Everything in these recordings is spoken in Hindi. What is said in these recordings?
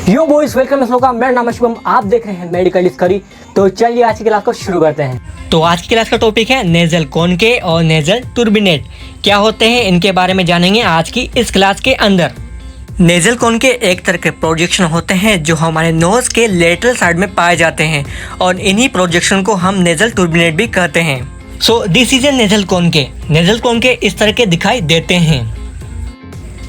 यो बॉयज वेलकम का मेरा नाम है शुभम, आप देख रहे हैं मेडिकल डिस्कवरी। तो चलिए आज की क्लास को शुरू करते हैं। तो आज की क्लास का टॉपिक है नेजल कॉनके और नेजल टुर्बिनेट। क्या होते हैं इनके बारे में जानेंगे आज की इस क्लास के अंदर। नेजल कॉनके एक तरह के प्रोजेक्शन होते हैं जो हमारे नोज के लेटरल साइड में पाए जाते हैं और इन्हीं प्रोजेक्शन को हम नेजल टुर्बिनेट भी कहते हैं। So this is a nasal conchae. Nasal conchae इस तरह के दिखाई देते हैं।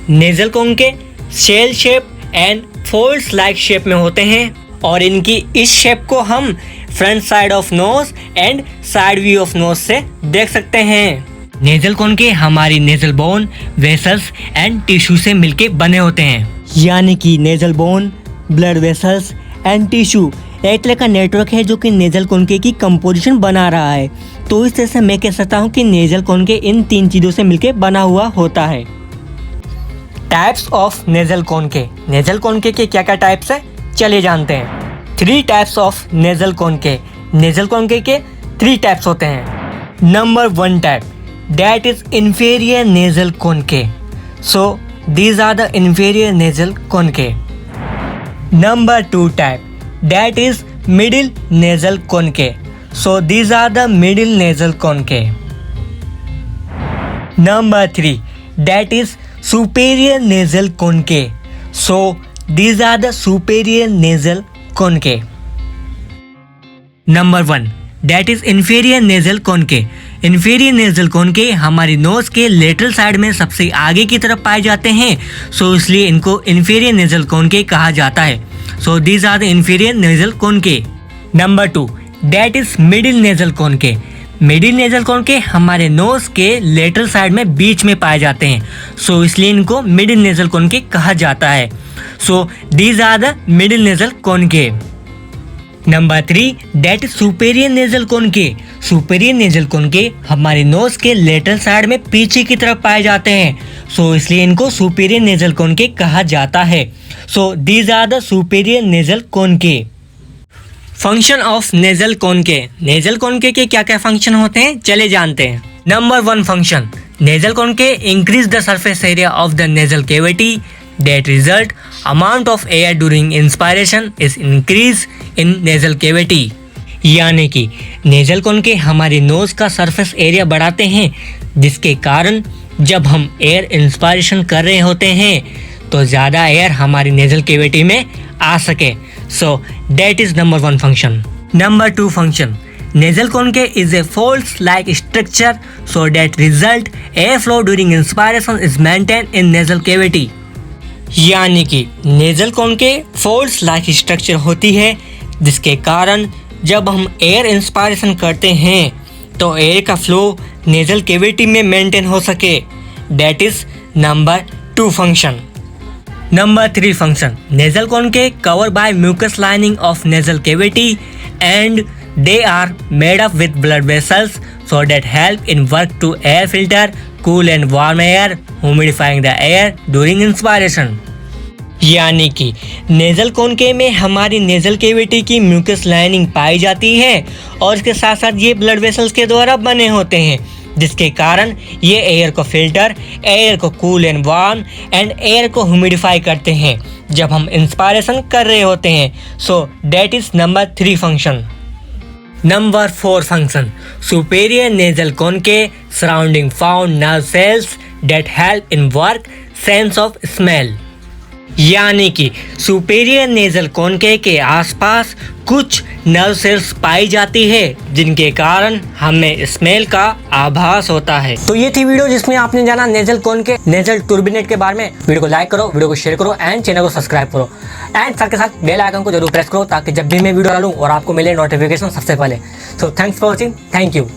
Nasal conchae shell shape and folds like shape में होते हैं और इनकी इस शेप को हम front side of nose and side view of nose से देख सकते हैं। नेजल कॉनके हमारी nasal bone, vessels and tissue से मिलके बने होते हैं, यानी कि nasal bone, blood vessels and tissue एक तरह का नेटवर्क है जो कि नेजल कॉनके की कंपोजिशन बना रहा है। तो इस तरह से मैं कह सकता हूँ कि नेजल कॉनके इन तीन चीज़ों से मिलके बना हुआ होता है। Types of nasal conchae. Nasal conchae के क्या क्या टाइप्स है चलिए जानते हैं। 3 types of nasal conchae. Nasal conchae के 3 टाइप्स होते हैं। Number 1 type that is inferior nasal conke. So these are the inferior nasal conke. Number 2 type that is middle nasal conke. So these are the middle nasal conke. Number 3 that is superior nasal conke. So these are the superior nasal conke. Number 1 that is inferior nasal conke. inferior nasal conke हमारी नोज के लेटरल साइड में सबसे आगे की तरफ पाए जाते हैं, सो इसलिए इनको inferior nasal conke कहा जाता है। सो these are the inferior nasal conke. Number 2 that is middle nasal conke. Middle nasal conchae हमारे नोज के लेटरल साइड में बीच में पाए जाते हैं, सो इसलिए इनको मिडिल नेजल कॉनके कहा जाता है। So these are the middle nasal conchae. Number 3 that superior nasal conchae. Superior nasal conchae हमारे नोज के लेटरल साइड में पीछे की तरफ पाए जाते हैं, सो इसलिए इनको सुपेरियर नेजल कॉनके कहा जाता है। So these are the superior nasal conchae. Function of nasal conchae. Nasal conchae के क्या क्या फंक्शन होते हैं चले जानते हैं। Number 1 function nasal conchae increase the surface area of the nasal cavity that result amount of air during inspiration is increase in nasal cavity. यानी कि नेजल कॉनके हमारी नोज का सरफेस एरिया बढ़ाते हैं, जिसके कारण जब हम एयर इंस्पायरेशन कर रहे होते हैं तो ज़्यादा एयर हमारी नेजल कैविटी में आ सके। So that is number 1 function. Number 2 function nasal कॉनके is a folds like structure so that result air flow during inspiration is maintain in nasal cavity. यानी कि नेजल कॉनके फोल्ड्स लाइक स्ट्रक्चर होती है, जिसके कारण जब हम एयर इंस्पायरेशन करते हैं तो एयर का फ्लो नेजल कैविटी में मेंटेन हो सके। That is number 2 function. Number 3 function nasal conchae cover by mucus lining of nasal cavity and they are made up with blood vessels so that help in work to air filter cool and warm air humidifying the air during inspiration. यानी कि नेजल कॉनके में हमारी नेजल कैविटी की म्यूकस लाइनिंग पाई जाती है और इसके साथ साथ ये ब्लड वेसल्स के द्वारा बने होते हैं, जिसके कारण ये एयर को फिल्टर, एयर को cool and warm and air को ह्यूमिडिफाई करते हैं जब हम इंस्पायरेशन कर रहे होते हैं। So that is number 3 function. Number 4 function superior nasal conke surrounding found nerve cells that help in work sense of smell. यानी कि सुपेरियर नेजल कॉनके के आसपास कुछ नर्व सेल्स पाई जाती है जिनके कारण हमें स्मेल का आभास होता है। तो ये थी वीडियो जिसमें आपने जाना नेजल कॉनके, नेजल टुर्बिनेट के बारे में। वीडियो को लाइक करो, वीडियो को शेयर करो एंड चैनल को सब्सक्राइब करो एंड साथ के साथ बेल आइकन को जरूर प्रेस करो ताकि जब भी मैं वीडियो डालूं और आपको मिले नोटिफिकेशन सबसे पहले। So thanks for watching. Thank you.